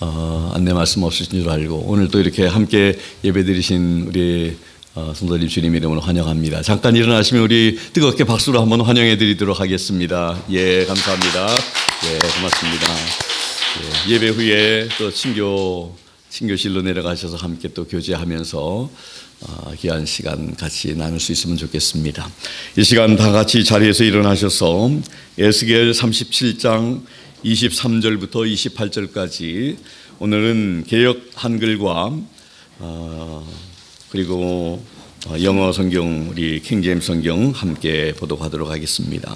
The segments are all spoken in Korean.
안내 말씀 없으신 줄 알고 오늘 또 이렇게 함께 예배드리신 우리 성도님 주님 이름으로 환영합니다. 잠깐 일어나시면 우리 뜨겁게 박수로 한번 환영해 드리도록 하겠습니다. 예, 감사합니다. 예, 고맙습니다. 예, 예배 후에 또 친교실로 내려가셔서 함께 또 교제하면서 귀한 시간 같이 나눌 수 있으면 좋겠습니다. 이 시간 다 같이 자리에서 일어나셔서 에스겔 37장 23절부터 28절까지 오늘은 개역 한글과 그리고 영어 성경 우리 킹제임스 성경 함께 보도하도록 하겠습니다.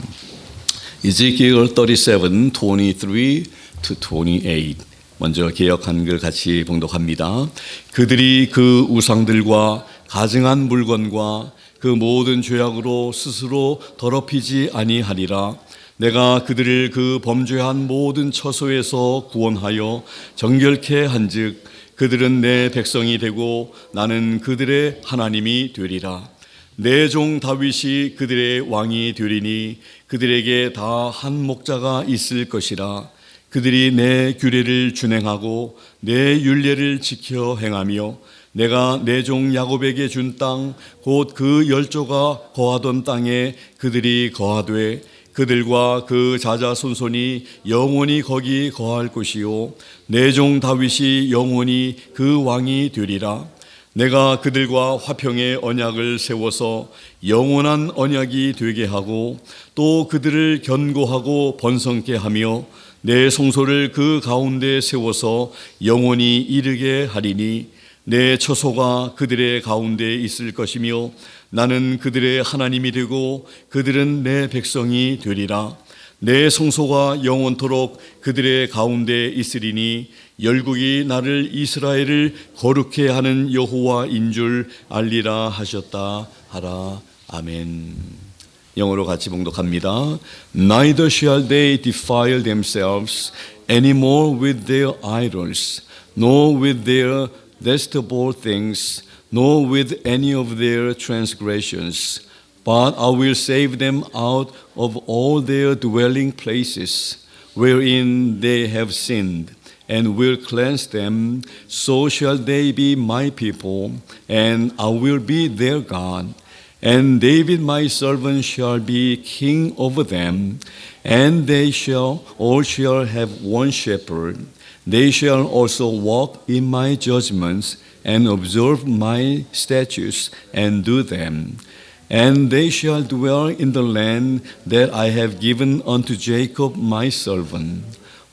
Ezekiel 37, 23 to 28. 먼저 개역 한글 같이 봉독합니다. 그들이 그 우상들과 가증한 물건과 그 모든 죄악으로 스스로 더럽히지 아니하리라. 내가 그들을 그 범죄한 모든 처소에서 구원하여 정결케 한즉 그들은 내 백성이 되고 나는 그들의 하나님이 되리라. 내 종 다윗이 그들의 왕이 되리니 그들에게 다 한 목자가 있을 것이라. 그들이 내 규례를 준행하고 내 율례를 지켜 행하며 내가 내 종 야곱에게 준 땅 곧 그 열조가 거하던 땅에 그들이 거하되 그들과 그 자자손손이 영원히 거기 거할 것이요 내 종 다윗이 영원히 그 왕이 되리라. 내가 그들과 화평의 언약을 세워서 영원한 언약이 되게 하고 또 그들을 견고하고 번성케 하며 내 성소를 그 가운데 세워서 영원히 이르게 하리니 내 처소가 그들의 가운데 있을 것이며 나는 그들의 하나님이 되고 그들은 내 백성이 되리라. 내 성소가 영원토록 그들의 가운데 있으리니 열국이 나를 이스라엘을 거룩해 하는 여호와인 줄 알리라 하셨다 하라. 아멘. 영어로 같이 봉독합니다. Neither shall they defile themselves anymore with their idols, nor with their detestable things, nor with any of their transgressions. But I will save them out of all their dwelling places, wherein they have sinned, and will cleanse them. So shall they be my people, and I will be their God. And David my servant shall be king over them, and they all shall have one shepherd. They shall also walk in my judgments, and observe my statutes, and do them. And they shall dwell in the land that I have given unto Jacob my servant,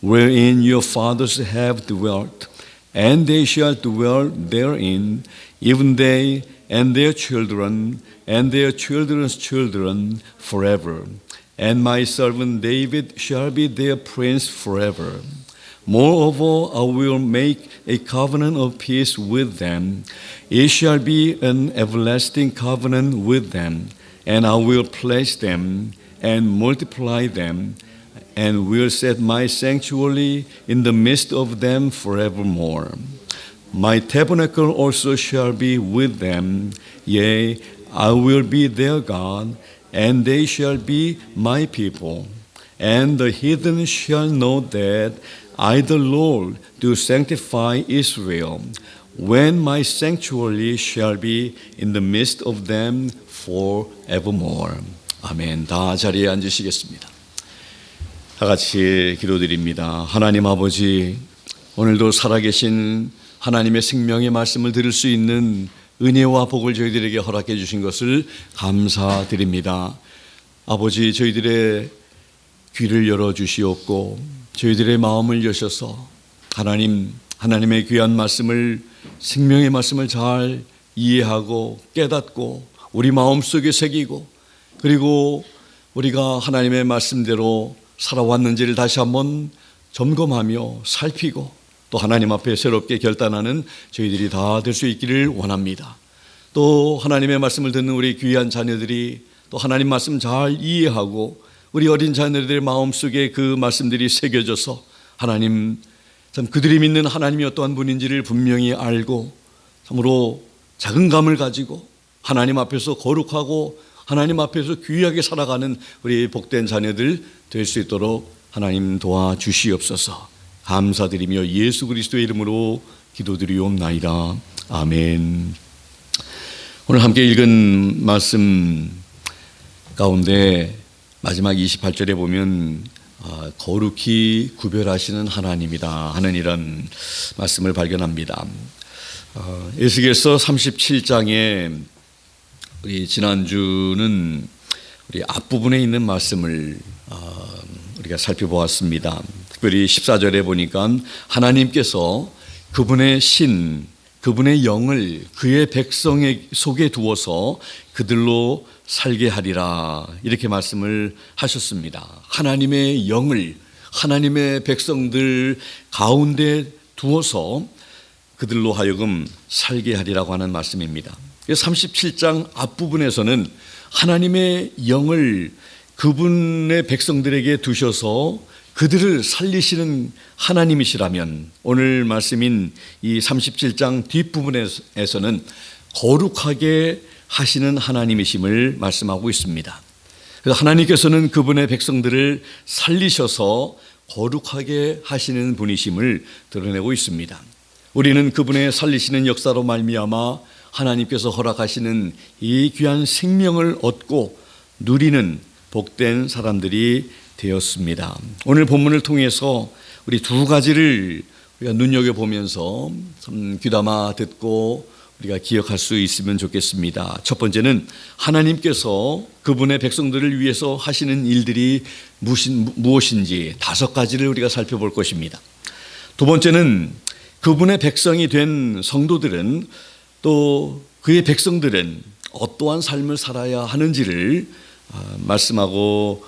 wherein your fathers have dwelt. And they shall dwell therein, even they and their children, and their children's children forever. And my servant David shall be their prince forever. Moreover, I will make a covenant of peace with them. It shall be an everlasting covenant with them, and I will place them and multiply them, and will set my sanctuary in the midst of them forevermore. My tabernacle also shall be with them, yea, I will be their God, and they shall be my people. And the heathen shall know that I, the Lord, do sanctify Israel, when my sanctuary shall be in the midst of them forevermore. 아멘. 다 자리에 앉으시겠습니다. 다 같이 기도드립니다. 하나님 아버지, 오늘도 살아계신 하나님의 생명의 말씀을 들을 수 있는 은혜와 복을 저희들에게 허락해 주신 것을 감사드립니다. 아버지, 저희들의 귀를 열어주시옵고 저희들의 마음을 여셔서 하나님의 귀한 말씀을, 생명의 말씀을 잘 이해하고 깨닫고 우리 마음속에 새기고 그리고 우리가 하나님의 말씀대로 살아왔는지를 다시 한번 점검하며 살피고 또 하나님 앞에 새롭게 결단하는 저희들이 다 될 수 있기를 원합니다. 또 하나님의 말씀을 듣는 우리 귀한 자녀들이 또 하나님 말씀 잘 이해하고 우리 어린 자녀들의 마음속에 그 말씀들이 새겨져서 하나님, 참 그들이 믿는 하나님이 어떠한 분인지를 분명히 알고 참으로 자긍감을 가지고 하나님 앞에서 거룩하고 하나님 앞에서 귀하게 살아가는 우리 복된 자녀들 될 수 있도록 하나님 도와주시옵소서. 감사드리며 예수 그리스도의 이름으로 기도드리옵나이다. 아멘. 오늘 함께 읽은 말씀 가운데 마지막 28절에 보면 거룩히 구별하시는 하나님이다 하는 이런 말씀을 발견합니다. 에스겔서 37장에 우리 지난주는 우리 앞부분에 있는 말씀을 우리가 살펴보았습니다. 특별히 14절에 보니까 하나님께서 그분의 신, 그분의 영을 그의 백성 속에 두어서 그들로 살게 하리라 이렇게 말씀을 하셨습니다. 하나님의 영을 하나님의 백성들 가운데 두어서 그들로 하여금 살게 하리라고 하는 말씀입니다. 37장 앞부분에서는 하나님의 영을 그분의 백성들에게 두셔서 그들을 살리시는 하나님이시라면 오늘 말씀인 이 37장 뒷부분에서는 거룩하게 하시는 하나님이심을 말씀하고 있습니다. 그래서 하나님께서는 그분의 백성들을 살리셔서 거룩하게 하시는 분이심을 드러내고 있습니다. 우리는 그분의 살리시는 역사로 말미암아 하나님께서 허락하시는 이 귀한 생명을 얻고 누리는 복된 사람들이 되었습니다. 오늘 본문을 통해서 우리 두 가지를 우리가 눈여겨보면서 귀담아 듣고 우리가 기억할 수 있으면 좋겠습니다. 첫 번째는 하나님께서 그분의 백성들을 위해서 하시는 일들이 무엇인지 다섯 가지를 우리가 살펴볼 것입니다. 두 번째는 그분의 백성이 된 성도들은 또 그의 백성들은 어떠한 삶을 살아야 하는지를 말씀하고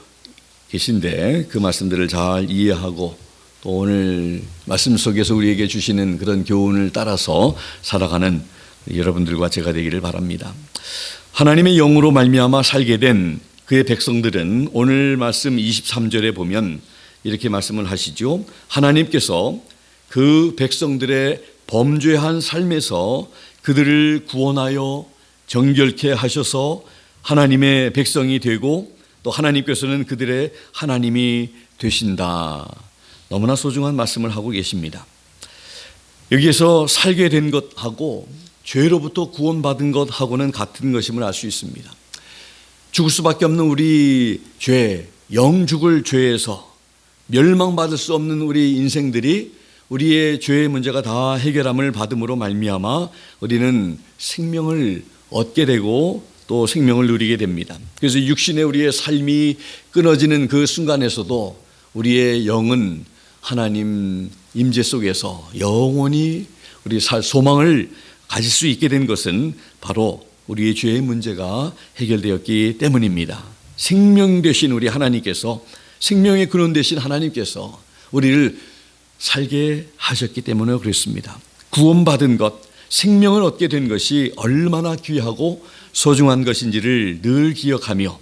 계신데 그 말씀들을 잘 이해하고 또 오늘 말씀 속에서 우리에게 주시는 그런 교훈을 따라서 살아가는 여러분들과 제가 되기를 바랍니다. 하나님의 영으로 말미암아 살게 된 그의 백성들은 오늘 말씀 23절에 보면 이렇게 말씀을 하시죠. 하나님께서 그 백성들의 범죄한 삶에서 그들을 구원하여 정결케 하셔서 하나님의 백성이 되고 또 하나님께서는 그들의 하나님이 되신다. 너무나 소중한 말씀을 하고 계십니다. 여기에서 살게 된 것하고 죄로부터 구원받은 것하고는 같은 것임을 알 수 있습니다. 죽을 수밖에 없는 우리 죄, 영 죽을 죄에서 멸망받을 수 없는 우리 인생들이 우리의 죄의 문제가 다 해결함을 받음으로 말미암아 우리는 생명을 얻게 되고 또 생명을 누리게 됩니다. 그래서 육신의 우리의 삶이 끊어지는 그 순간에서도 우리의 영은 하나님 임재 속에서 영원히 우리 소망을 가질 수 있게 된 것은 바로 우리의 죄의 문제가 해결되었기 때문입니다. 생명 되신 우리 하나님께서, 생명의 근원 되신 하나님께서 우리를 살게 하셨기 때문에 그렇습니다. 구원받은 것, 생명을 얻게 된 것이 얼마나 귀하고 소중한 것인지를 늘 기억하며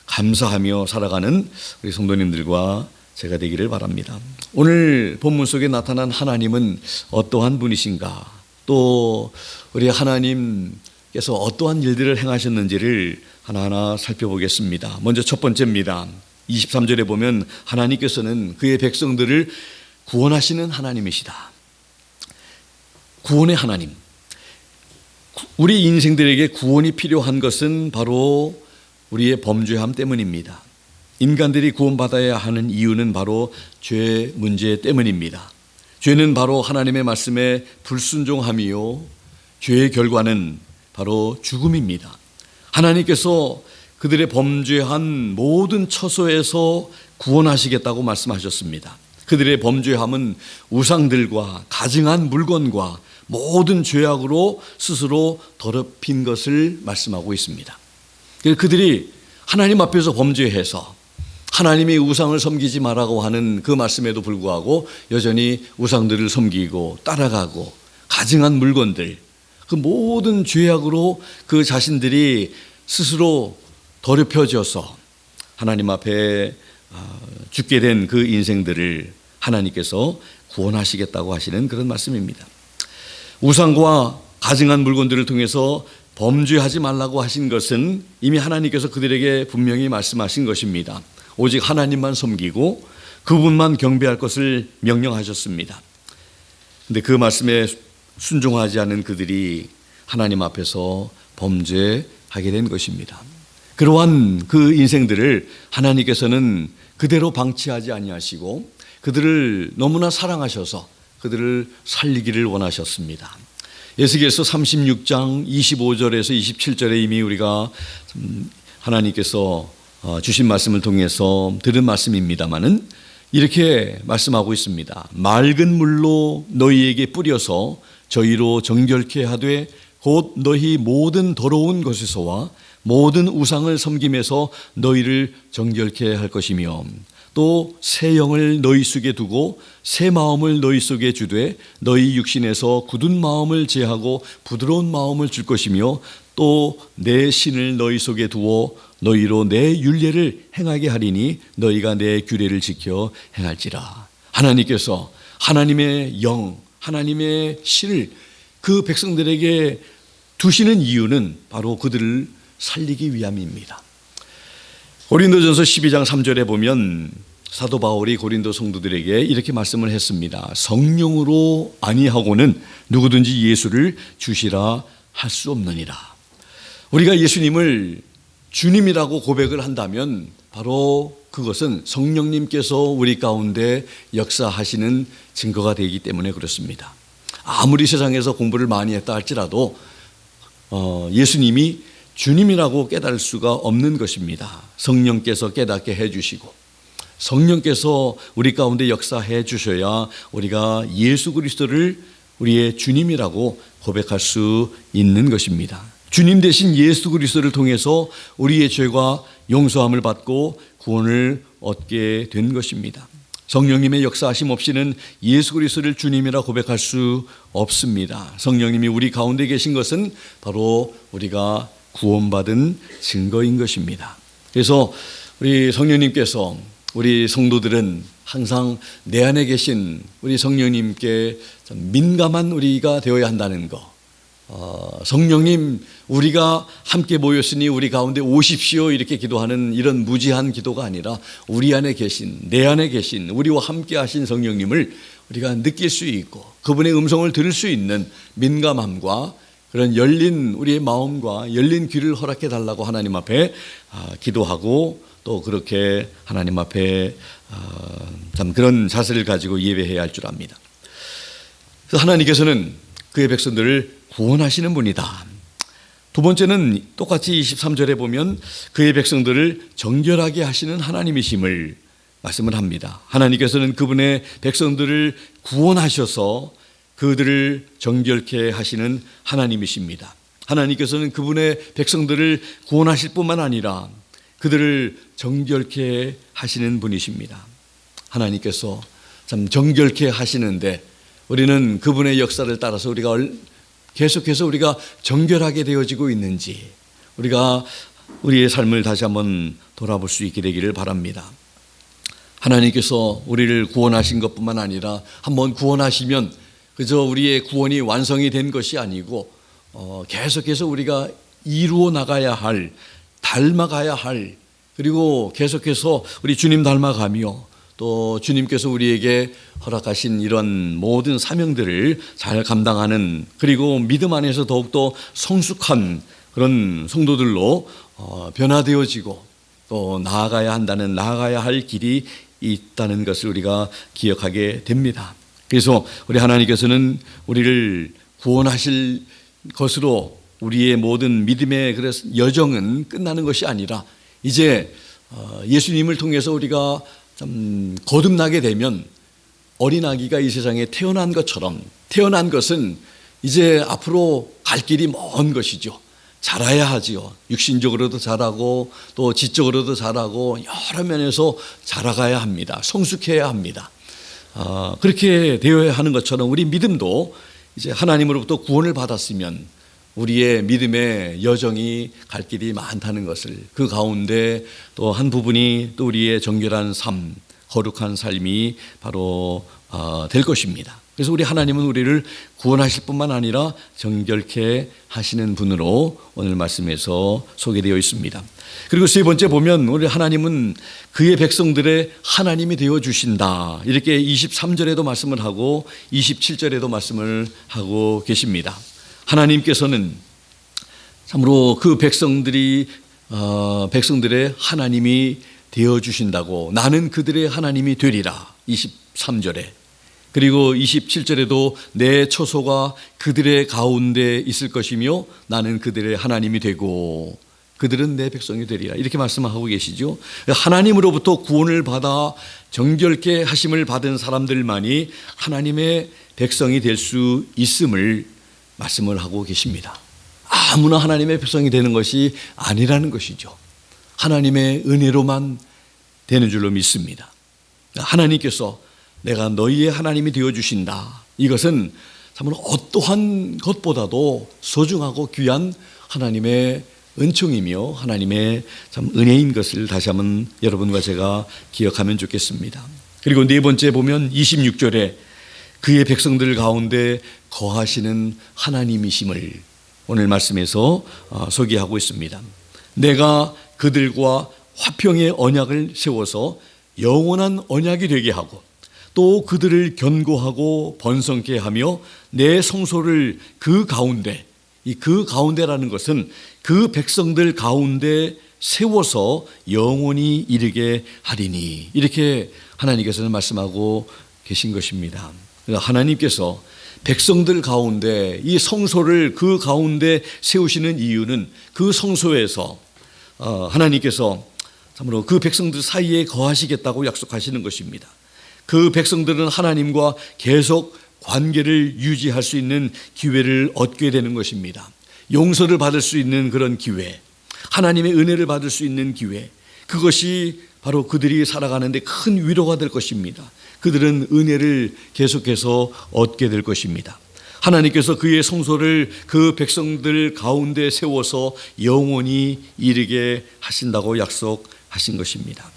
감사하며 살아가는 우리 성도님들과 제가 되기를 바랍니다. 오늘 본문 속에 나타난 하나님은 어떠한 분이신가, 또 우리 하나님께서 어떠한 일들을 행하셨는지를 하나하나 살펴보겠습니다. 먼저 첫 번째입니다. 23절에 보면 하나님께서는 그의 백성들을 구원하시는 하나님이시다. 구원의 하나님. 우리 인생들에게 구원이 필요한 것은 바로 우리의 범죄함 때문입니다. 인간들이 구원받아야 하는 이유는 바로 죄 문제 때문입니다. 죄는 바로 하나님의 말씀에 불순종함이요, 죄의 결과는 바로 죽음입니다. 하나님께서 그들의 범죄한 모든 처소에서 구원하시겠다고 말씀하셨습니다. 그들의 범죄함은 우상들과 가증한 물건과 모든 죄악으로 스스로 더럽힌 것을 말씀하고 있습니다. 그들이 하나님 앞에서 범죄해서 하나님이 우상을 섬기지 말라고 하는 그 말씀에도 불구하고 여전히 우상들을 섬기고 따라가고 가증한 물건들, 그 모든 죄악으로 그 자신들이 스스로 더럽혀져서 하나님 앞에 죽게 된 그 인생들을 하나님께서 구원하시겠다고 하시는 그런 말씀입니다. 우상과 가증한 물건들을 통해서 범죄하지 말라고 하신 것은 이미 하나님께서 그들에게 분명히 말씀하신 것입니다. 오직 하나님만 섬기고 그분만 경배할 것을 명령하셨습니다. 근데 그 말씀에 순종하지 않은 그들이 하나님 앞에서 범죄하게 된 것입니다. 그러한 그 인생들을 하나님께서는 그대로 방치하지 아니하시고 그들을 너무나 사랑하셔서 그들을 살리기를 원하셨습니다. 에스겔서 36장 25절에서 27절에 이미 우리가 하나님께서 주신 말씀을 통해서 들은 말씀입니다마는 이렇게 말씀하고 있습니다. 맑은 물로 너희에게 뿌려서 저희로 정결케 하되 곧 너희 모든 더러운 것에서와 모든 우상을 섬김에서 너희를 정결케 할 것이며 또 새 영을 너희 속에 두고 새 마음을 너희 속에 주되 너희 육신에서 굳은 마음을 제하고 부드러운 마음을 줄 것이며 또 내 신을 너희 속에 두어 너희로 내 율례를 행하게 하리니 너희가 내 규례를 지켜 행할지라. 하나님께서 하나님의 영, 하나님의 신을 그 백성들에게 두시는 이유는 바로 그들을 살리기 위함입니다. 고린도전서 12장 3절에 보면 사도 바울이 고린도 성도들에게 이렇게 말씀을 했습니다. 성령으로 아니하고는 누구든지 예수를 주시라 할 수 없느니라. 우리가 예수님을 주님이라고 고백을 한다면 바로 그것은 성령님께서 우리 가운데 역사하시는 증거가 되기 때문에 그렇습니다. 아무리 세상에서 공부를 많이 했다 할지라도 예수님이 주님이라고 깨달을 수가 없는 것입니다. 성령께서 깨닫게 해주시고 성령께서 우리 가운데 역사해 주셔야 우리가 예수 그리스도를 우리의 주님이라고 고백할 수 있는 것입니다. 주님 대신 예수 그리스도를 통해서 우리의 죄가 용서함을 받고 구원을 얻게 된 것입니다. 성령님의 역사하심 없이는 예수 그리스도를 주님이라 고백할 수 없습니다. 성령님이 우리 가운데 계신 것은 바로 우리가 구원받은 증거인 것입니다. 그래서 우리 성령님께서 우리 성도들은 항상 내 안에 계신 우리 성령님께 민감한 우리가 되어야 한다는 거. 성령님 우리가 함께 모였으니 우리 가운데 오십시오 이렇게 기도하는 이런 무지한 기도가 아니라 우리 안에 계신 내 안에 계신 우리와 함께 하신 성령님을 우리가 느낄 수 있고 그분의 음성을 들을 수 있는 민감함과 그런 열린 우리의 마음과 열린 귀를 허락해 달라고 하나님 앞에 기도하고 또 그렇게 하나님 앞에 참 그런 자세를 가지고 예배해야 할 줄 압니다. 그래서 하나님께서는 그의 백성들을 구원하시는 분이다. 두 번째는 똑같이 23절에 보면 그의 백성들을 정결하게 하시는 하나님이심을 말씀을 합니다. 하나님께서는 그분의 백성들을 구원하셔서 그들을 정결케 하시는 하나님이십니다. 하나님께서는 그분의 백성들을 구원하실 뿐만 아니라 그들을 정결케 하시는 분이십니다. 하나님께서 참 정결케 하시는데 우리는 그분의 역사를 따라서 우리가 계속해서 우리가 정결하게 되어지고 있는지 우리가 우리의 삶을 다시 한번 돌아볼 수 있게 되기를 바랍니다. 하나님께서 우리를 구원하신 것뿐만 아니라 한번 구원하시면 그저 우리의 구원이 완성이 된 것이 아니고 계속해서 우리가 이루어 나가야 할, 닮아가야 할, 그리고 계속해서 우리 주님 닮아가며 또 주님께서 우리에게 허락하신 이런 모든 사명들을 잘 감당하는 그리고 믿음 안에서 더욱더 성숙한 그런 성도들로 변화되어지고 또 나아가야 할 길이 있다는 것을 우리가 기억하게 됩니다. 그래서 우리 하나님께서는 우리를 구원하실 것으로 우리의 모든 믿음의 여정은 끝나는 것이 아니라 이제 예수님을 통해서 우리가 좀 거듭나게 되면 어린아기가 이 세상에 태어난 것처럼 태어난 것은 이제 앞으로 갈 길이 먼 것이죠. 자라야 하지요. 육신적으로도 자라고 또 지적으로도 자라고 여러 면에서 자라가야 합니다. 성숙해야 합니다. 그렇게 되어야 하는 것처럼 우리 믿음도 이제 하나님으로부터 구원을 받았으면 우리의 믿음의 여정이 갈 길이 많다는 것을 그 가운데 또 한 부분이 또 우리의 정결한 삶, 거룩한 삶이 바로 될 것입니다. 그래서 우리 하나님은 우리를 구원하실 뿐만 아니라 정결케 하시는 분으로 오늘 말씀에서 소개되어 있습니다. 그리고 세 번째 보면 우리 하나님은 그의 백성들의 하나님이 되어 주신다. 이렇게 23절에도 말씀을 하고 27절에도 말씀을 하고 계십니다. 하나님께서는 참으로 그 백성들의 하나님이 되어 주신다고, 나는 그들의 하나님이 되리라. 23절에. 그리고 27절에도 내 처소가 그들의 가운데 있을 것이며 나는 그들의 하나님이 되고 그들은 내 백성이 되리라. 이렇게 말씀하고 계시죠. 하나님으로부터 구원을 받아 정결케 하심을 받은 사람들만이 하나님의 백성이 될 수 있음을 말씀을 하고 계십니다. 아무나 하나님의 백성이 되는 것이 아니라는 것이죠. 하나님의 은혜로만 되는 줄로 믿습니다. 하나님께서 내가 너희의 하나님이 되어주신다. 이것은 참으로 어떠한 것보다도 소중하고 귀한 하나님의 은총이며 하나님의 참 은혜인 것을 다시 한번 여러분과 제가 기억하면 좋겠습니다. 그리고 네 번째 보면 26절에 그의 백성들 가운데 거하시는 하나님이심을 오늘 말씀에서 소개하고 있습니다. 내가 그들과 화평의 언약을 세워서 영원한 언약이 되게 하고 또 그들을 견고하고 번성케 하며 내 성소를 그 가운데, 이 그 가운데라는 것은 그 백성들 가운데 세워서 영원히 이르게 하리니, 이렇게 하나님께서는 말씀하고 계신 것입니다. 하나님께서 백성들 가운데 이 성소를 그 가운데 세우시는 이유는 그 성소에서 하나님께서 참으로 그 백성들 사이에 거하시겠다고 약속하시는 것입니다. 그 백성들은 하나님과 계속 관계를 유지할 수 있는 기회를 얻게 되는 것입니다. 용서를 받을 수 있는 그런 기회, 하나님의 은혜를 받을 수 있는 기회, 그것이 바로 그들이 살아가는데 큰 위로가 될 것입니다. 그들은 은혜를 계속해서 얻게 될 것입니다. 하나님께서 그의 성소를 그 백성들 가운데 세워서 영원히 이르게 하신다고 약속하신 것입니다.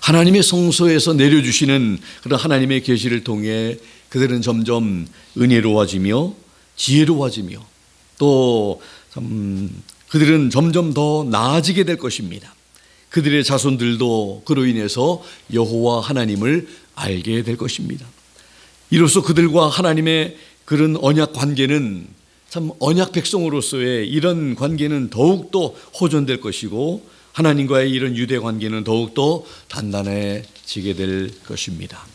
하나님의 성소에서 내려주시는 그런 하나님의 계시를 통해 그들은 점점 은혜로워지며 지혜로워지며 또 그들은 점점 더 나아지게 될 것입니다. 그들의 자손들도 그로 인해서 여호와 하나님을 알게 될 것입니다. 이로써 그들과 하나님의 그런 언약 관계는 참 언약 백성으로서의 이런 관계는 더욱더 호전될 것이고 하나님과의 이런 유대 관계는 더욱더 단단해지게 될 것입니다.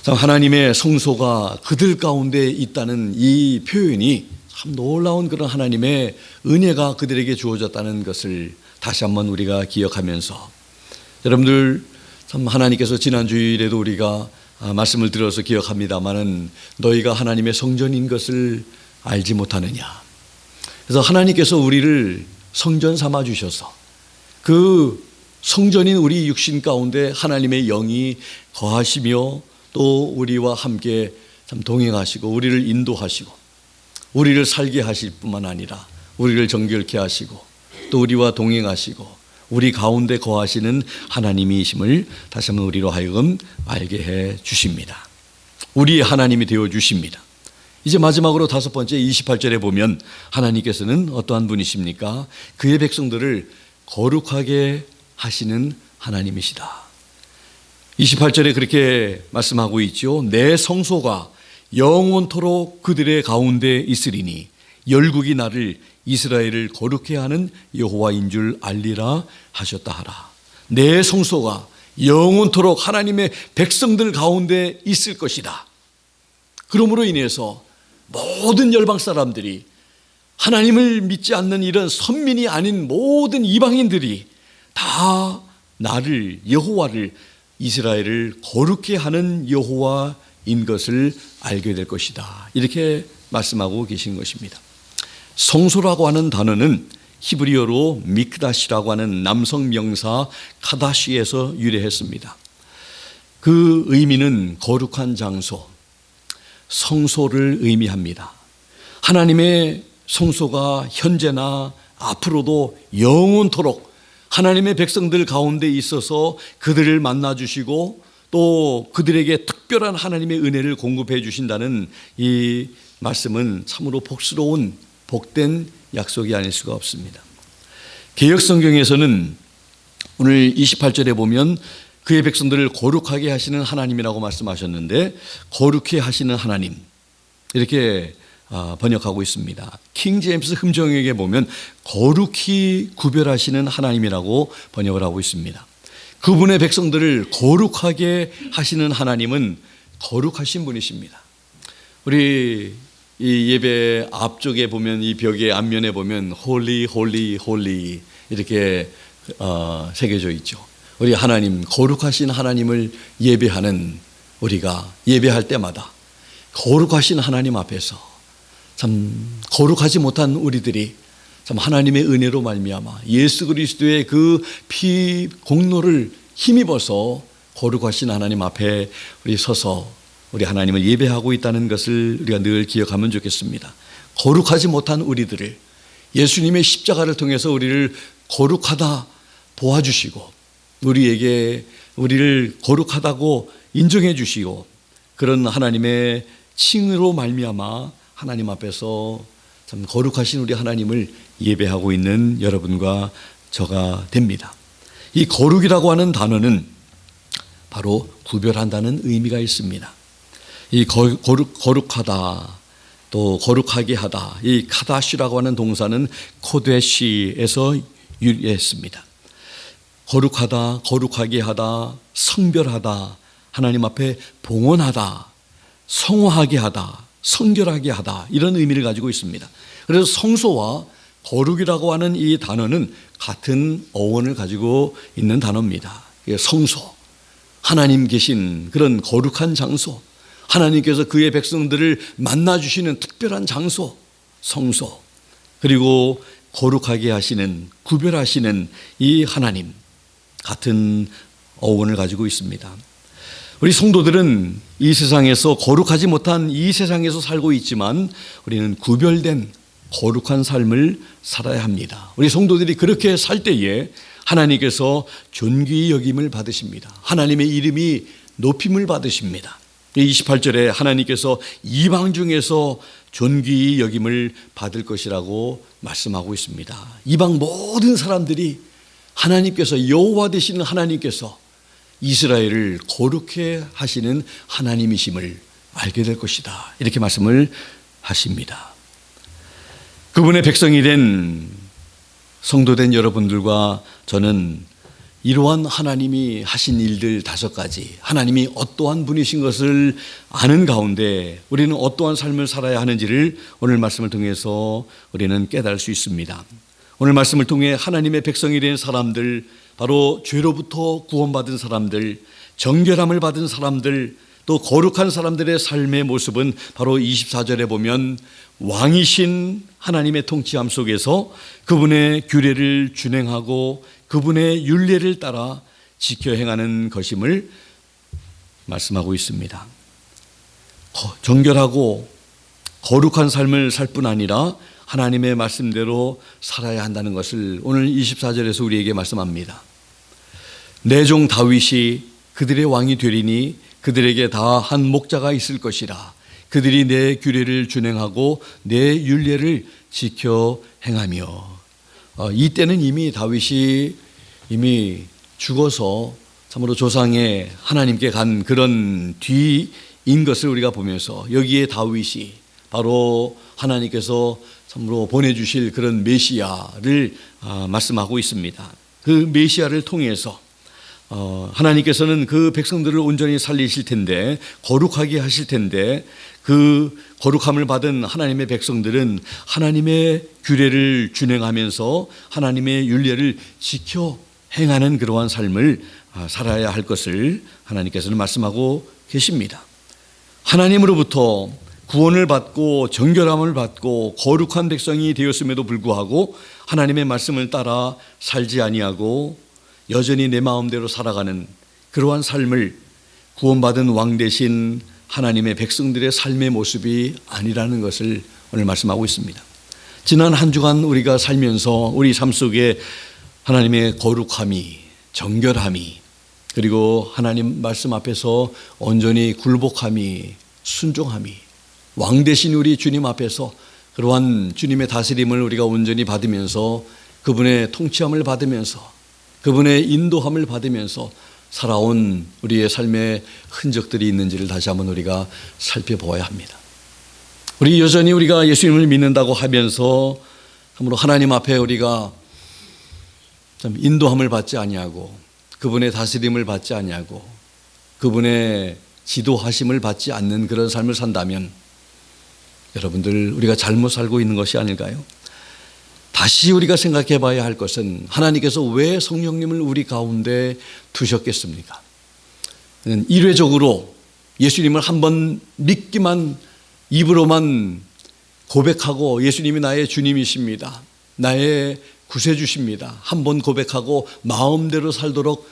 참 하나님의 성소가 그들 가운데 있다는 이 표현이 참 놀라운 그런 하나님의 은혜가 그들에게 주어졌다는 것을 다시 한번 우리가 기억하면서, 여러분들 참 하나님께서 지난 주일에도 우리가 말씀을 들어서 기억합니다마는 너희가 하나님의 성전인 것을 알지 못하느냐. 그래서 하나님께서 우리를 성전 삼아 주셔서 그 성전인 우리 육신 가운데 하나님의 영이 거하시며 또 우리와 함께 참 동행하시고 우리를 인도하시고 우리를 살게 하실 뿐만 아니라 우리를 정결케 하시고 또 우리와 동행하시고 우리 가운데 거하시는 하나님이심을 다시 한번 우리로 하여금 알게 해 주십니다. 우리의 하나님이 되어 주십니다. 이제 마지막으로 다섯 번째 28절에 보면 하나님께서는 어떠한 분이십니까? 그의 백성들을 거룩하게 하시는 하나님이시다. 28절에 그렇게 말씀하고 있죠. 내 성소가 영원토록 그들의 가운데 있으리니 열국이 나를 이스라엘을 거룩해 하는 여호와인 줄 알리라 하셨다 하라. 내 성소가 영원토록 하나님의 백성들 가운데 있을 것이다. 그러므로 인해서 모든 열방 사람들이, 하나님을 믿지 않는 이런 선민이 아닌 모든 이방인들이 다 나를, 여호와를, 이스라엘을 거룩해 하는 여호와인 것을 알게 될 것이다. 이렇게 말씀하고 계신 것입니다. 성소라고 하는 단어는 히브리어로 미크다시라고 하는 남성 명사 카다시에서 유래했습니다. 그 의미는 거룩한 장소, 성소를 의미합니다. 하나님의 성소가 현재나 앞으로도 영원토록 하나님의 백성들 가운데 있어서 그들을 만나주시고 또 그들에게 특별한 하나님의 은혜를 공급해 주신다는 이 말씀은 참으로 복스러운 복된 약속이 아닐 수가 없습니다. 개역 성경에서는 오늘 28절에 보면 그의 백성들을 거룩하게 하시는 하나님이라고 말씀하셨는데, 거룩히 하시는 하나님 이렇게 번역하고 있습니다. 킹 제임스 흠정역에 보면 거룩히 구별하시는 하나님이라고 번역을 하고 있습니다. 그분의 백성들을 거룩하게 하시는 하나님은 거룩하신 분이십니다. 우리 이 예배 앞쪽에 보면, 이 벽의 앞면에 보면 홀리 홀리 홀리 이렇게 새겨져 있죠. 우리 하나님, 거룩하신 하나님을 예배하는 우리가 예배할 때마다 거룩하신 하나님 앞에서 참 거룩하지 못한 우리들이 참 하나님의 은혜로 말미암아 예수 그리스도의 그 피 공로를 힘입어서 거룩하신 하나님 앞에 우리 서서 우리 하나님을 예배하고 있다는 것을 우리가 늘 기억하면 좋겠습니다. 거룩하지 못한 우리들을 예수님의 십자가를 통해서 우리를 거룩하다 보아주시고 우리를 거룩하다고 인정해 주시고, 그런 하나님의 칭으로 말미암아 하나님 앞에서 참 거룩하신 우리 하나님을 예배하고 있는 여러분과 저가 됩니다. 이 거룩이라고 하는 단어는 바로 구별한다는 의미가 있습니다. 이 거룩하다, 또 거룩하게 하다, 이 카다시라고 하는 동사는 코데시에서 유래했습니다. 거룩하다, 거룩하게 하다, 성별하다, 하나님 앞에 봉헌하다, 성화하게 하다, 성결하게 하다, 이런 의미를 가지고 있습니다. 그래서 성소와 거룩이라고 하는 이 단어는 같은 어원을 가지고 있는 단어입니다. 성소, 하나님 계신 그런 거룩한 장소, 하나님께서 그의 백성들을 만나주시는 특별한 장소, 성소, 그리고 거룩하게 하시는, 구별하시는 이 하나님, 같은 어원을 가지고 있습니다. 우리 성도들은 이 세상에서 거룩하지 못한 이 세상에서 살고 있지만 우리는 구별된 거룩한 삶을 살아야 합니다. 우리 성도들이 그렇게 살 때에 하나님께서 존귀 여김을 받으십니다. 하나님의 이름이 높임을 받으십니다. 28절에 하나님께서 이방 중에서 존귀 여김을 받을 것이라고 말씀하고 있습니다. 이방 모든 사람들이 하나님께서, 여호와 되시는 하나님께서 이스라엘을 거룩해 하시는 하나님이심을 알게 될 것이다, 이렇게 말씀을 하십니다. 그분의 백성이 된 성도된 여러분들과 저는 이러한 하나님이 하신 일들 5가지, 하나님이 어떠한 분이신 것을 아는 가운데 우리는 어떠한 삶을 살아야 하는지를 오늘 말씀을 통해서 우리는 깨달을 수 있습니다. 오늘 말씀을 통해 하나님의 백성이 된 사람들, 바로 죄로부터 구원받은 사람들, 정결함을 받은 사람들, 또 거룩한 사람들의 삶의 모습은 바로 24절에 보면 왕이신 하나님의 통치함 속에서 그분의 규례를 준행하고 그분의 율례를 따라 지켜 행하는 것임을 말씀하고 있습니다. 정결하고 거룩한 삶을 살 뿐 아니라 하나님의 말씀대로 살아야 한다는 것을 오늘 24절에서 우리에게 말씀합니다. 내 종 다윗이 그들의 왕이 되리니 그들에게 다 한 목자가 있을 것이라. 그들이 내 규례를 준행하고 내 율례를 지켜 행하며. 이때는 이미 다윗이 이미 죽어서 참으로 조상의 하나님께 간 그런 뒤인 것을 우리가 보면서, 여기에 다윗이 바로 하나님께서 참으로 보내주실 그런 메시아를 말씀하고 있습니다. 그 메시아를 통해서 하나님께서는 그 백성들을 온전히 살리실 텐데, 거룩하게 하실 텐데, 그 거룩함을 받은 하나님의 백성들은 하나님의 규례를 준행하면서 하나님의 율례를 지켜 행하는 그러한 삶을 살아야 할 것을 하나님께서는 말씀하고 계십니다. 하나님으로부터 구원을 받고 정결함을 받고 거룩한 백성이 되었음에도 불구하고 하나님의 말씀을 따라 살지 아니하고 여전히 내 마음대로 살아가는 그러한 삶을 구원받은 왕 되신 하나님의 백성들의 삶의 모습이 아니라는 것을 오늘 말씀하고 있습니다. 지난 한 주간 우리가 살면서 우리 삶 속에 하나님의 거룩함이, 정결함이, 그리고 하나님 말씀 앞에서 온전히 굴복함이, 순종함이, 왕 되신 우리 주님 앞에서 그러한 주님의 다스림을 우리가 온전히 받으면서 그분의 통치함을 받으면서 그분의 인도함을 받으면서 살아온 우리의 삶의 흔적들이 있는지를 다시 한번 우리가 살펴보아야 합니다. 우리 여전히 우리가 예수님을 믿는다고 하면서 참으로 하나님 앞에 우리가 참 인도함을 받지 아니하고 그분의 다스림을 받지 아니하고 그분의 지도하심을 받지 않는 그런 삶을 산다면 여러분들 우리가 잘못 살고 있는 것이 아닐까요? 다시 우리가 생각해 봐야 할 것은 하나님께서 왜 성령님을 우리 가운데 두셨겠습니까? 일회적으로 예수님을 한번 믿기만 입으로만 고백하고 예수님이 나의 주님이십니다, 나의 구세주십니다 한번 고백하고 마음대로 살도록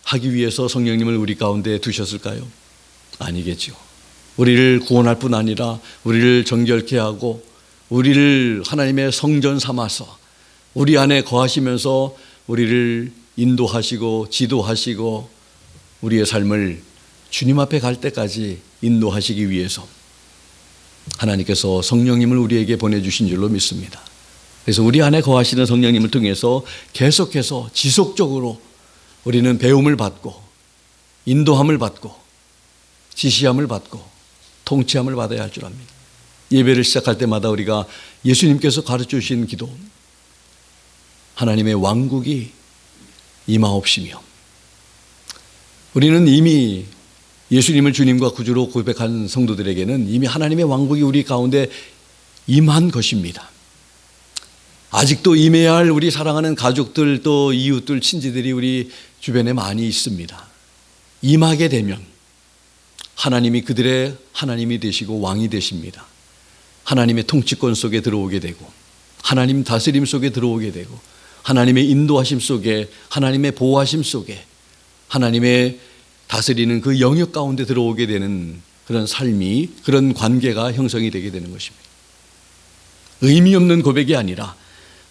하기 위해서 성령님을 우리 가운데 두셨을까요? 아니겠죠. 우리를 구원할 뿐 아니라 우리를 정결케 하고 우리를 하나님의 성전 삼아서 우리 안에 거하시면서 우리를 인도하시고 지도하시고 우리의 삶을 주님 앞에 갈 때까지 인도하시기 위해서 하나님께서 성령님을 우리에게 보내주신 줄로 믿습니다. 그래서 우리 안에 거하시는 성령님을 통해서 계속해서 지속적으로 우리는 배움을 받고 인도함을 받고 지시함을 받고 통치함을 받아야 할 줄 압니다. 예배를 시작할 때마다 우리가 예수님께서 가르쳐 주신 기도, 하나님의 왕국이 임하옵시며, 우리는 이미 예수님을 주님과 구주로 고백한 성도들에게는 이미 하나님의 왕국이 우리 가운데 임한 것입니다. 아직도 임해야 할 우리 사랑하는 가족들 또 이웃들 친지들이 우리 주변에 많이 있습니다. 임하게 되면 하나님이 그들의 하나님이 되시고 왕이 되십니다. 하나님의 통치권 속에 들어오게 되고 하나님 다스림 속에 들어오게 되고 하나님의 인도하심 속에 하나님의 보호하심 속에 하나님의 다스리는 그 영역 가운데 들어오게 되는 그런 삶이, 그런 관계가 형성이 되게 되는 것입니다. 의미 없는 고백이 아니라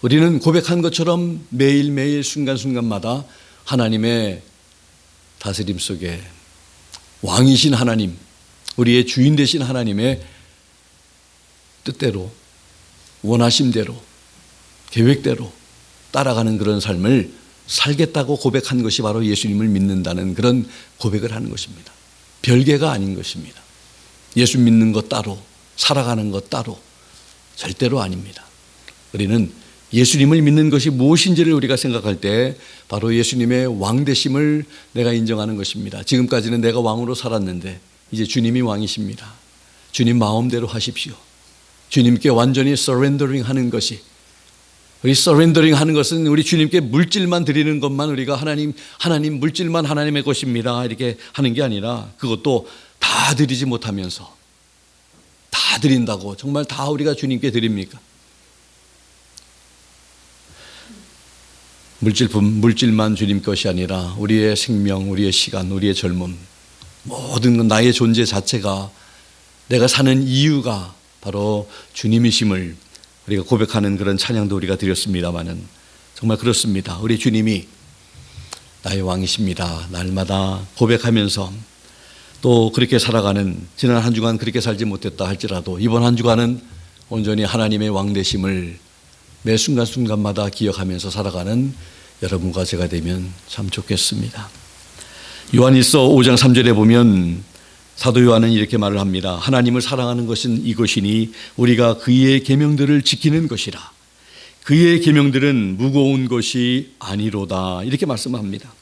우리는 고백한 것처럼 매일매일 순간순간마다 하나님의 다스림 속에 왕이신 하나님, 우리의 주인 되신 하나님의 뜻대로, 원하심대로, 계획대로 따라가는 그런 삶을 살겠다고 고백한 것이 바로 예수님을 믿는다는 그런 고백을 하는 것입니다. 별개가 아닌 것입니다. 예수 믿는 것 따로, 살아가는 것 따로, 절대로 아닙니다. 우리는 예수님을 믿는 것이 무엇인지를 우리가 생각할 때 바로 예수님의 왕되심을 내가 인정하는 것입니다. 지금까지는 내가 왕으로 살았는데 이제 주님이 왕이십니다. 주님 마음대로 하십시오. 주님께 완전히 서렌더링 하는 것이, 우리 서렌더링 하는 것은 우리 주님께 물질만 드리는 것만 우리가 하나님 물질만 하나님의 것입니다 이렇게 하는 게 아니라 그것도 다 드리지 못하면서 다 드린다고 정말 다 우리가 주님께 드립니까? 물질만 주님 것이 아니라 우리의 생명, 우리의 시간, 우리의 젊음, 모든 건 나의 존재 자체가, 내가 사는 이유가 바로 주님이심을 우리가 고백하는 그런 찬양도 우리가 드렸습니다마는 정말 그렇습니다. 우리 주님이 나의 왕이십니다. 날마다 고백하면서 또 그렇게 살아가는, 지난 한 주간 그렇게 살지 못했다 할지라도 이번 한 주간은 온전히 하나님의 왕되심을 매 순간순간마다 기억하면서 살아가는 여러분과 제가 되면 참 좋겠습니다. 요한일서 5장 3절에 보면 사도 요한은 이렇게 말을 합니다. 하나님을 사랑하는 것은 이것이니 우리가 그의 계명들을 지키는 것이라. 그의 계명들은 무거운 것이 아니로다. 이렇게 말씀합니다.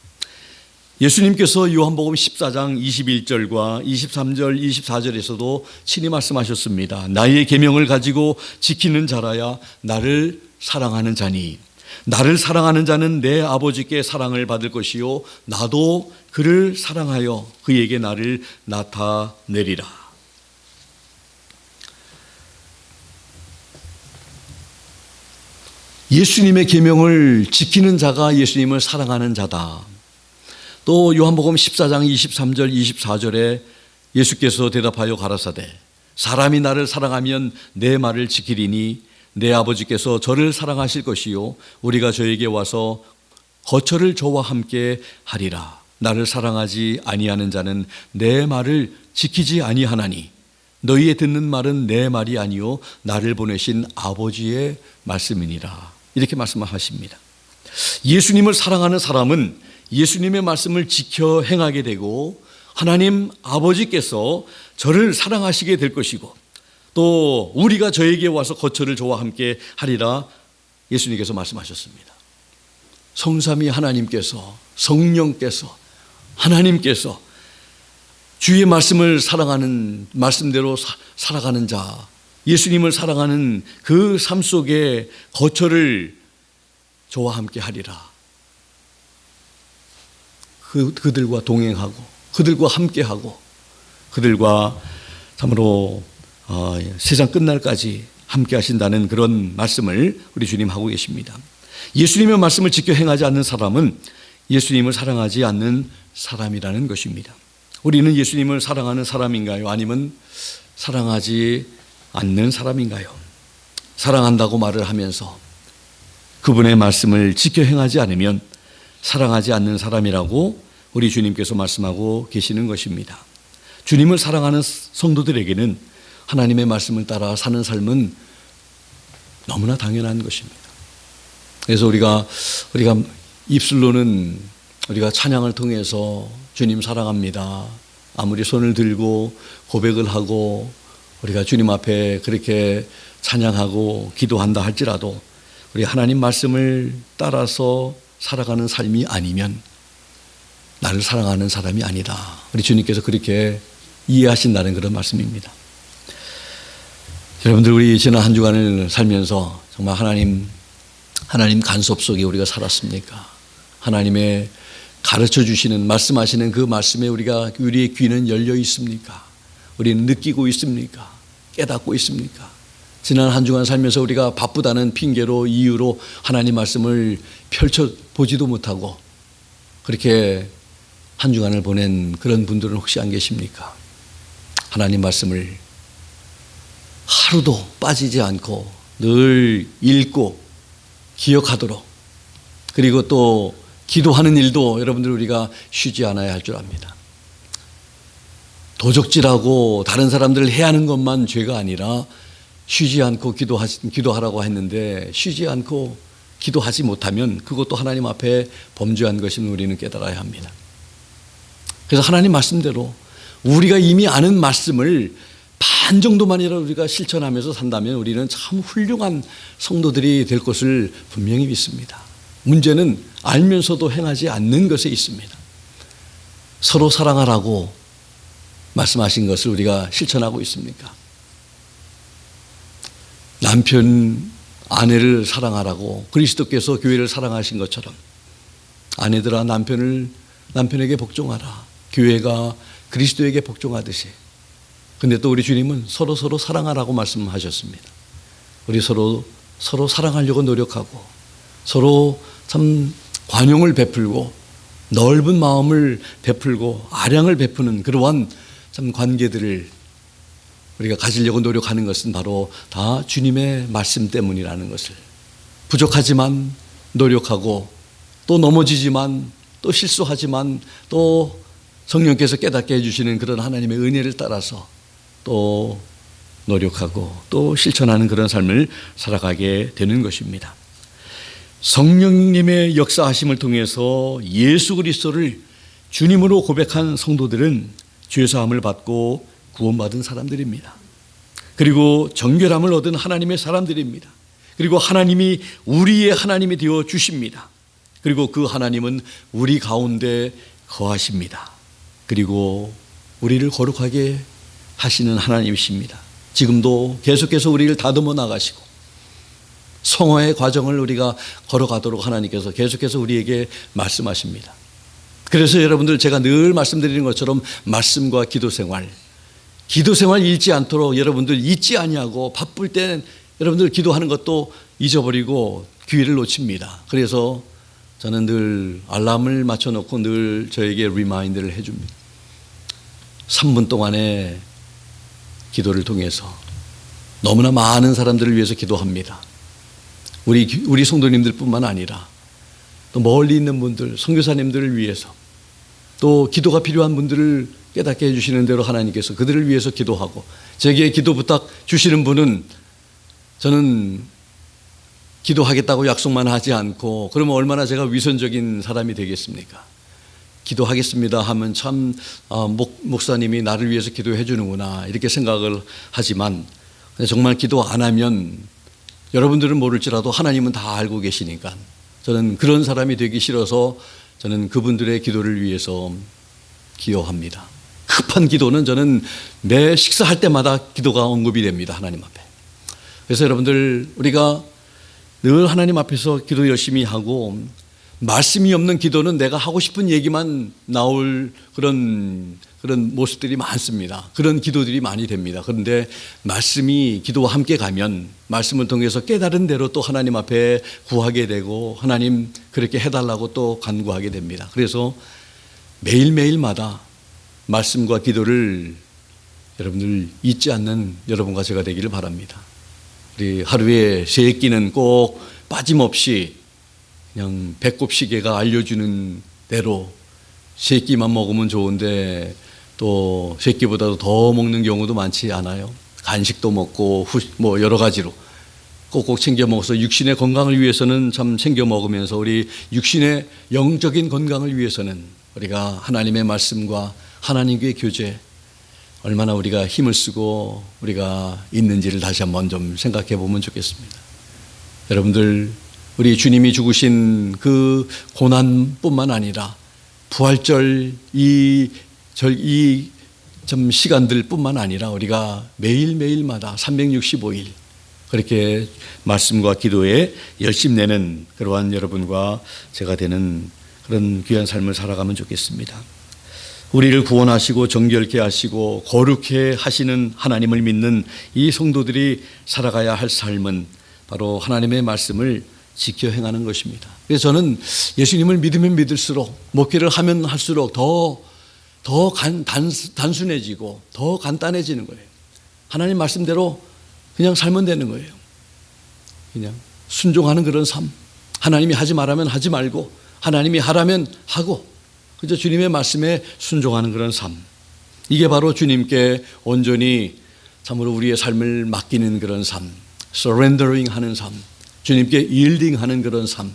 예수님께서 요한복음 14장 21절과 23절, 24절에서도 친히 말씀하셨습니다. 나의 계명을 가지고 지키는 자라야 나를 사랑하는 자니 나를 사랑하는 자는 내 아버지께 사랑을 받을 것이요 나도 그를 사랑하여 그에게 나를 나타내리라. 예수님의 계명을 지키는 자가 예수님을 사랑하는 자다. 또 요한복음 14장 23절 24절에 예수께서 대답하여 가라사대 사람이 나를 사랑하면 내 말을 지키리니 내 아버지께서 저를 사랑하실 것이요 우리가 저에게 와서 거처를 저와 함께 하리라. 나를 사랑하지 아니하는 자는 내 말을 지키지 아니하나니 너희의 듣는 말은 내 말이 아니요 나를 보내신 아버지의 말씀이니라. 이렇게 말씀하십니다. 예수님을 사랑하는 사람은 예수님의 말씀을 지켜 행하게 되고 하나님 아버지께서 저를 사랑하시게 될 것이고 또 우리가 저에게 와서 거처를 저와 함께 하리라 예수님께서 말씀하셨습니다. 성삼위 하나님께서 성령께서 하나님께서 주의 말씀을 사랑하는 말씀대로 살아가는 자 예수님을 사랑하는 그 삶 속에 거처를 저와 함께 하리라. 그들과 동행하고 그들과 함께하고 그들과 참으로 세상 끝날까지 함께 하신다는 그런 말씀을 우리 주님 하고 계십니다. 예수님의 말씀을 지켜 행하지 않는 사람은 예수님을 사랑하지 않는 사람이라는 것입니다. 우리는 예수님을 사랑하는 사람인가요? 아니면 사랑하지 않는 사람인가요? 사랑한다고 말을 하면서 그분의 말씀을 지켜 행하지 않으면 사랑하지 않는 사람이라고 우리 주님께서 말씀하고 계시는 것입니다. 주님을 사랑하는 성도들에게는 하나님의 말씀을 따라 사는 삶은 너무나 당연한 것입니다. 그래서 우리가 입술로는 우리가 찬양을 통해서 주님 사랑합니다. 아무리 손을 들고 고백을 하고 우리가 주님 앞에 그렇게 찬양하고 기도한다 할지라도 우리 하나님 말씀을 따라서 살아가는 삶이 아니면 나를 사랑하는 사람이 아니다. 우리 주님께서 그렇게 이해하신다는 그런 말씀입니다. 여러분들 우리 지난 한 주간을 살면서 정말 하나님 간섭 속에 우리가 살았습니까? 하나님의 가르쳐 주시는 말씀하시는 그 말씀에 우리의 귀는 열려 있습니까? 우리는 느끼고 있습니까? 깨닫고 있습니까? 지난 한 주간 살면서 우리가 바쁘다는 핑계로 이유로 하나님 말씀을 펼쳐보지도 못하고 그렇게 한 주간을 보낸 그런 분들은 혹시 안 계십니까? 하나님 말씀을 하루도 빠지지 않고 늘 읽고 기억하도록 그리고 또 기도하는 일도 여러분들 우리가 쉬지 않아야 할 줄 압니다. 도적질하고 다른 사람들을 해하는 것만 죄가 아니라 쉬지 않고 기도하라고 했는데 쉬지 않고 기도하지 못하면 그것도 하나님 앞에 범죄한 것임을 우리는 깨달아야 합니다. 그래서 하나님 말씀대로 우리가 이미 아는 말씀을 반 정도만이라도 우리가 실천하면서 산다면 우리는 참 훌륭한 성도들이 될 것을 분명히 믿습니다. 문제는 알면서도 행하지 않는 것에 있습니다. 서로 사랑하라고 말씀하신 것을 우리가 실천하고 있습니까? 남편, 아내를 사랑하라고 그리스도께서 교회를 사랑하신 것처럼 아내들아 남편에게 복종하라. 교회가 그리스도에게 복종하듯이. 근데 또 우리 주님은 서로 사랑하라고 말씀하셨습니다. 우리 서로 사랑하려고 노력하고 서로 참 관용을 베풀고 넓은 마음을 베풀고 아량을 베푸는 그러한 참 관계들을 우리가 가지려고 노력하는 것은 바로 다 주님의 말씀 때문이라는 것을 부족하지만 노력하고 또 넘어지지만 또 실수하지만 또 성령께서 깨닫게 해주시는 그런 하나님의 은혜를 따라서 또 노력하고 또 실천하는 그런 삶을 살아가게 되는 것입니다. 성령님의 역사하심을 통해서 예수 그리스도를 주님으로 고백한 성도들은 죄사함을 받고 구원받은 사람들입니다. 그리고 정결함을 얻은 하나님의 사람들입니다. 그리고 하나님이 우리의 하나님이 되어 주십니다. 그리고 그 하나님은 우리 가운데 거하십니다. 그리고 우리를 거룩하게 하시는 하나님이십니다. 지금도 계속해서 우리를 다듬어 나가시고 성화의 과정을 우리가 걸어가도록 하나님께서 계속해서 우리에게 말씀하십니다. 그래서 여러분들 제가 늘 말씀드리는 것처럼 말씀과 기도 생활 잊지 않도록 여러분들 잊지 아니하고 바쁠 때 여러분들 기도하는 것도 잊어버리고 기회를 놓칩니다. 그래서 저는 늘 알람을 맞춰놓고 늘 저에게 리마인드를 해줍니다. 3분 동안의 기도를 통해서 너무나 많은 사람들을 위해서 기도합니다. 우리 성도님들뿐만 아니라 또 멀리 있는 분들, 선교사님들을 위해서 또 기도가 필요한 분들을 깨닫게 해주시는 대로 하나님께서 그들을 위해서 기도하고, 제게 기도 부탁 주시는 분은 저는 기도하겠다고 약속만 하지 않고, 그러면 얼마나 제가 위선적인 사람이 되겠습니까? 기도하겠습니다 하면 참 목사님이 나를 위해서 기도해 주는구나 이렇게 생각을 하지만, 정말 기도 안 하면 여러분들은 모를지라도 하나님은 다 알고 계시니까 저는 그런 사람이 되기 싫어서 저는 그분들의 기도를 위해서 기도합니다. 급한 기도는 저는 매 식사할 때마다 기도가 언급이 됩니다, 하나님 앞에. 그래서 여러분들, 우리가 늘 하나님 앞에서 기도 열심히 하고, 말씀이 없는 기도는 내가 하고 싶은 얘기만 나올 그런 모습들이 많습니다. 그런 기도들이 많이 됩니다. 그런데 말씀이 기도와 함께 가면 말씀을 통해서 깨달은 대로 또 하나님 앞에 구하게 되고, 하나님 그렇게 해달라고 또 간구하게 됩니다. 그래서 매일매일마다 말씀과 기도를 여러분들 잊지 않는 여러분과 제가 되기를 바랍니다. 우리 하루에 3끼는 꼭 빠짐없이 그냥 배꼽 시계가 알려주는 대로 3끼만 먹으면 좋은데 또 3끼보다도 더 먹는 경우도 많지 않아요. 간식도 먹고 뭐 여러 가지로 꼭꼭 챙겨 먹어서 육신의 건강을 위해서는 참 챙겨 먹으면서, 우리 육신의 영적인 건강을 위해서는 우리가 하나님의 말씀과 하나님과의 교제, 얼마나 우리가 힘을 쓰고 우리가 있는지를 다시 한번 좀 생각해 보면 좋겠습니다. 여러분들, 우리 주님이 죽으신 그 고난뿐만 아니라 부활절 이 시간들뿐만 아니라 우리가 매일매일마다 365일 그렇게 말씀과 기도에 열심 내는 그러한 여러분과 제가 되는 그런 귀한 삶을 살아가면 좋겠습니다. 우리를 구원하시고 정결케 하시고 거룩해 하시는 하나님을 믿는 이 성도들이 살아가야 할 삶은 바로 하나님의 말씀을 지켜 행하는 것입니다. 그래서 저는 예수님을 믿으면 믿을수록, 목회를 하면 할수록 더 단순해지고 더 간단해지는 거예요. 하나님 말씀대로 그냥 살면 되는 거예요. 그냥 순종하는 그런 삶. 하나님이 하지 말라면 하지 말고, 하나님이 하라면 하고, 그저 주님의 말씀에 순종하는 그런 삶. 이게 바로 주님께 온전히 참으로 우리의 삶을 맡기는 그런 삶, surrendering 하는 삶, 주님께 yielding 하는 그런 삶,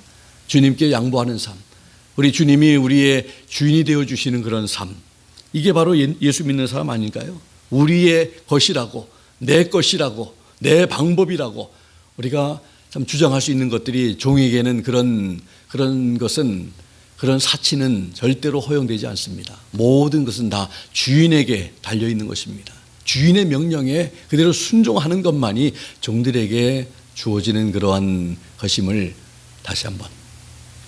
주님께 양보하는 삶, 우리 주님이 우리의 주인이 되어주시는 그런 삶. 이게 바로 예수 믿는 사람 아닐까요? 우리의 것이라고, 내 것이라고, 내 방법이라고 우리가 참 주장할 수 있는 것들이, 종에게는 그런 것은, 그런 사치는 절대로 허용되지 않습니다. 모든 것은 다 주인에게 달려있는 것입니다. 주인의 명령에 그대로 순종하는 것만이 종들에게 주어지는 그러한 것임을 다시 한번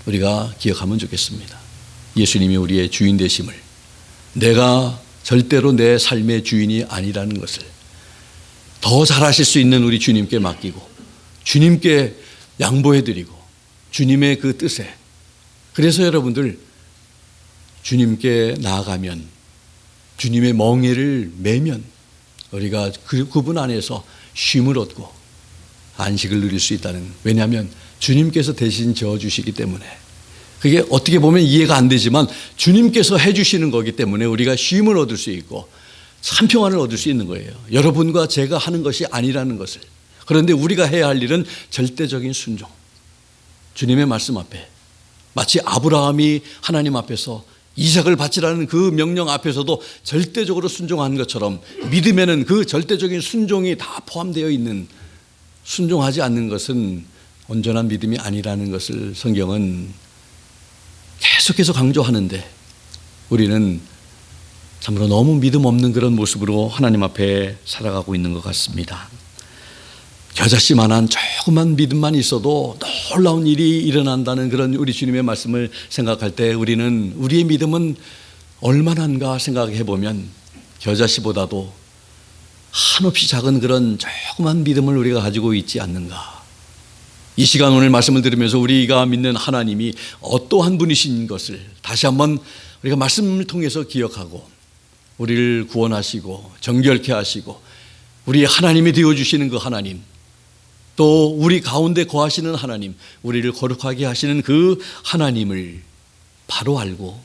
우리가 기억하면 좋겠습니다. 예수님이 우리의 주인 되심을, 내가 절대로 내 삶의 주인이 아니라는 것을 더 잘하실 수 있는 우리 주님께 맡기고, 주님께 양보해드리고, 주님의 그 뜻에, 그래서 여러분들 주님께 나아가면, 주님의 멍에를 매면 우리가 그분 안에서 쉼을 얻고 안식을 누릴 수 있다는, 왜냐하면 주님께서 대신 저어주시기 때문에. 그게 어떻게 보면 이해가 안 되지만 주님께서 해주시는 거기 때문에 우리가 쉼을 얻을 수 있고 참 평안을 얻을 수 있는 거예요. 여러분과 제가 하는 것이 아니라는 것을. 그런데 우리가 해야 할 일은 절대적인 순종, 주님의 말씀 앞에, 마치 아브라함이 하나님 앞에서 이삭을 바치라는 그 명령 앞에서도 절대적으로 순종한 것처럼, 믿음에는 그 절대적인 순종이 다 포함되어 있는, 순종하지 않는 것은 온전한 믿음이 아니라는 것을 성경은 계속해서 강조하는데, 우리는 참으로 너무 믿음 없는 그런 모습으로 하나님 앞에 살아가고 있는 것 같습니다. 겨자씨만한 조그만 믿음만 있어도 놀라운 일이 일어난다는 그런 우리 주님의 말씀을 생각할 때, 우리는 우리의 믿음은 얼마나인가 생각해 보면 겨자씨보다도 한없이 작은 그런 조그만 믿음을 우리가 가지고 있지 않는가. 이 시간 오늘 말씀을 들으면서 우리가 믿는 하나님이 어떠한 분이신 것을 다시 한번 우리가 말씀을 통해서 기억하고, 우리를 구원하시고 정결케 하시고 우리 하나님이 되어주시는 그 하나님, 또 우리 가운데 거하시는 하나님, 우리를 거룩하게 하시는 그 하나님을 바로 알고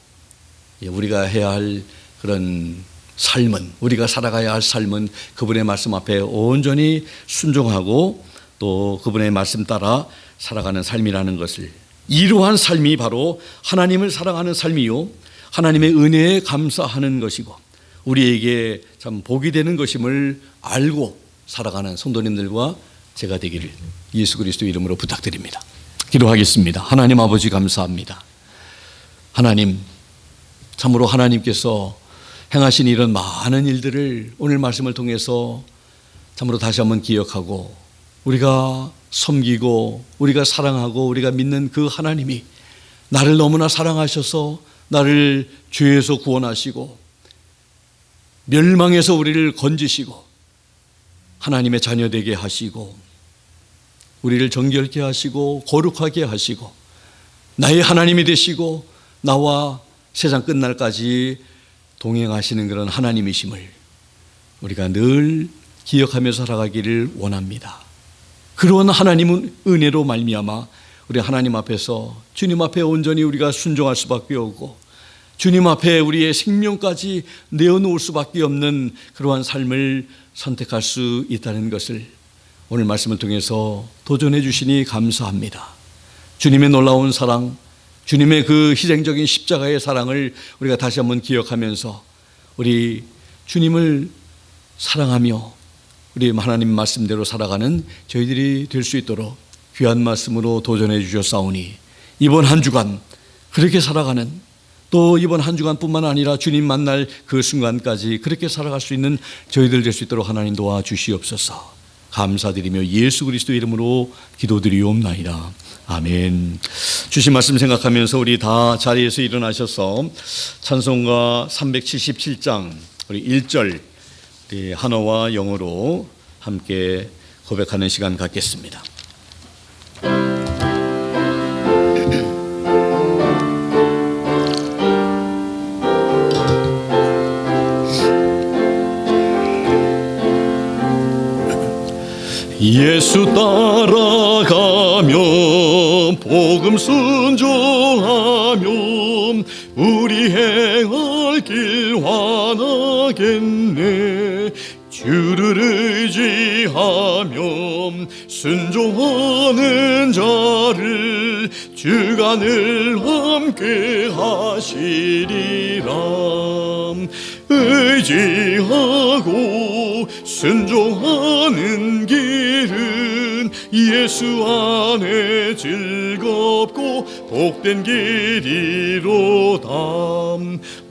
우리가 해야 할 그런 삶은, 우리가 살아가야 할 삶은 그분의 말씀 앞에 온전히 순종하고 또 그분의 말씀 따라 살아가는 삶이라는 것을, 이러한 삶이 바로 하나님을 사랑하는 삶이요 하나님의 은혜에 감사하는 것이고 우리에게 참 복이 되는 것임을 알고 살아가는 성도님들과 제가 되기를 예수 그리스도 이름으로 부탁드립니다. 기도하겠습니다. 하나님 아버지 감사합니다. 하나님, 참으로 하나님께서 행하신 이런 많은 일들을 오늘 말씀을 통해서 참으로 다시 한번 기억하고 우리가 섬기고 우리가 사랑하고 우리가 믿는 그 하나님이 나를 너무나 사랑하셔서 나를 죄에서 구원하시고 멸망에서 우리를 건지시고 하나님의 자녀 되게 하시고 우리를 정결케 하시고 거룩하게 하시고 나의 하나님이 되시고 나와 세상 끝날까지 동행하시는 그런 하나님이심을 우리가 늘 기억하면서 살아가기를 원합니다. 그런 하나님은 은혜로 말미암아 우리 하나님 앞에서 주님 앞에 온전히 우리가 순종할 수밖에 없고 주님 앞에 우리의 생명까지 내어놓을 수밖에 없는 그러한 삶을 선택할 수 있다는 것을 오늘 말씀을 통해서 도전해 주시니 감사합니다. 주님의 놀라운 사랑, 주님의 그 희생적인 십자가의 사랑을 우리가 다시 한번 기억하면서 우리 주님을 사랑하며 우리 하나님 말씀대로 살아가는 저희들이 될 수 있도록 귀한 말씀으로 도전해 주셨사오니 이번 한 주간 그렇게 살아가는, 또 이번 한 주간뿐만 아니라 주님 만날 그 순간까지 그렇게 살아갈 수 있는 저희들 될 수 있도록 하나님 도와주시옵소서. 감사드리며 예수 그리스도 이름으로 기도드리옵나이다. 아멘. 주신 말씀 생각하면서 우리 다 자리에서 일어나셔서 찬송가 377장 우리 1절 우리 한어와 영어로 함께 고백하는 시간 갖겠습니다. 예수 따라가며 복음 순종하며 우리 행할 길 환하겠네. 주를 의지하며 순종하는 자를 주가 늘 함께 하시리라. 의지하고 순종하는 길은 예수 안에 즐겁고 복된 길이로다.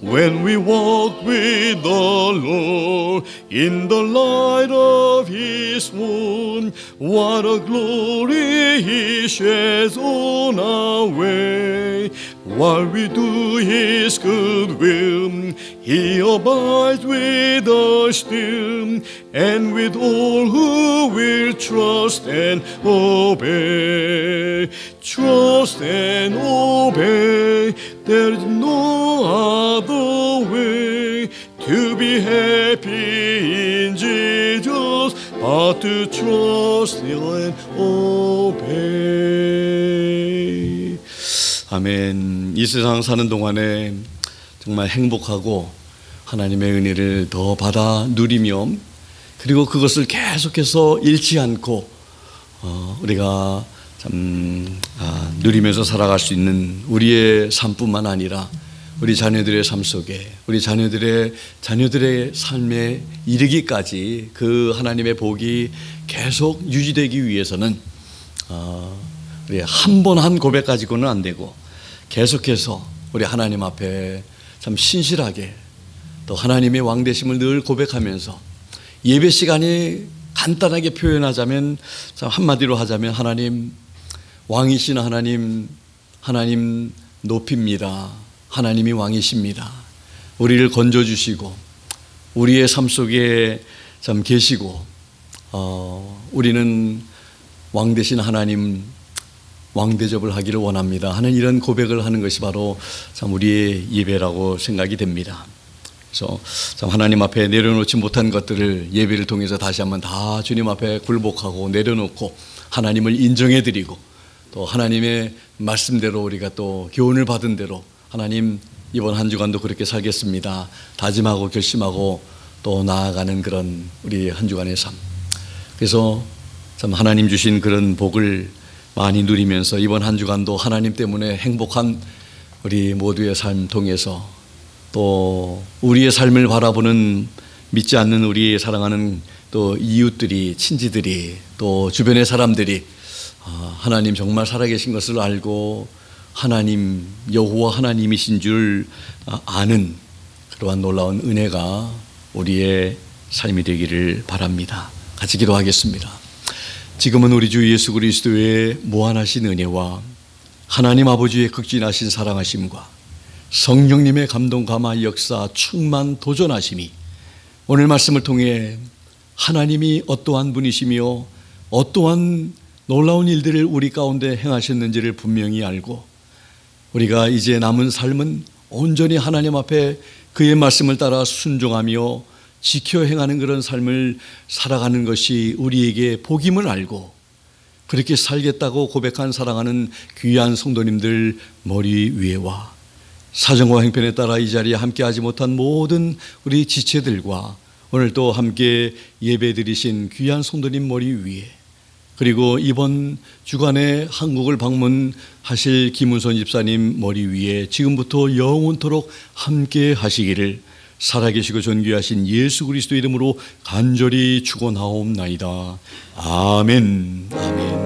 When we walk with the Lord in the light of His moon, what a glory He sheds on our way. While we do His good will, He abides with us still, and with all who will trust and obey. Trust and obey, there is no other way to be happy in Jesus, but to trust and obey. 아멘. 이 세상 사는 동안에 정말 행복하고 하나님의 은혜를 더 받아 누리며 그리고 그것을 계속해서 잃지 않고 우리가 참 누리면서 살아갈 수 있는 우리의 삶뿐만 아니라 우리 자녀들의 삶 속에 우리 자녀들의 삶에 이르기까지 그 하나님의 복이 계속 유지되기 위해서는 우리 한 번 한 고백 가지고는 안 되고 계속해서 우리 하나님 앞에 참 신실하게 또 하나님의 왕되심을 늘 고백하면서 예배 시간이 간단하게 표현하자면 참 한마디로 하자면 하나님 왕이신 하나님 높입니다. 하나님이 왕이십니다. 우리를 건져주시고 우리의 삶 속에 참 계시고 우리는 왕되신 하나님 왕대접을 하기를 원합니다 하는 이런 고백을 하는 것이 바로 참 우리의 예배라고 생각이 됩니다. 그래서 참 하나님 앞에 내려놓지 못한 것들을 예배를 통해서 다시 한번 다 주님 앞에 굴복하고 내려놓고 하나님을 인정해드리고 또 하나님의 말씀대로 우리가 또 교훈을 받은 대로 하나님 이번 한 주간도 그렇게 살겠습니다. 다짐하고 결심하고 또 나아가는 그런 우리 한 주간의 삶. 그래서 참 하나님 주신 그런 복을 많이 누리면서 이번 한 주간도 하나님 때문에 행복한 우리 모두의 삶 통해서 또 우리의 삶을 바라보는 믿지 않는 우리 사랑하는 또 이웃들이, 친지들이, 또 주변의 사람들이 하나님 정말 살아계신 것을 알고 하나님, 여호와 하나님이신 줄 아는 그러한 놀라운 은혜가 우리의 삶이 되기를 바랍니다. 같이 기도하겠습니다. 지금은 우리 주 예수 그리스도의 무한하신 은혜와 하나님 아버지의 극진하신 사랑하심과 성령님의 감동 감화 역사 충만 도전하심이 오늘 말씀을 통해 하나님이 어떠한 분이시며 어떠한 놀라운 일들을 우리 가운데 행하셨는지를 분명히 알고 우리가 이제 남은 삶은 온전히 하나님 앞에 그의 말씀을 따라 순종하며 지켜 행하는 그런 삶을 살아가는 것이 우리에게 복임을 알고 그렇게 살겠다고 고백한 사랑하는 귀한 성도님들 머리 위에와 사정과 행편에 따라 이 자리에 함께하지 못한 모든 우리 지체들과 오늘 또 함께 예배드리신 귀한 성도님 머리 위에 그리고 이번 주간에 한국을 방문하실 김은선 집사님 머리 위에 지금부터 영원토록 함께 하시기를 살아계시고 존귀하신 예수 그리스도 이름으로 간절히 축원하옵나이다. 아멘. 아멘.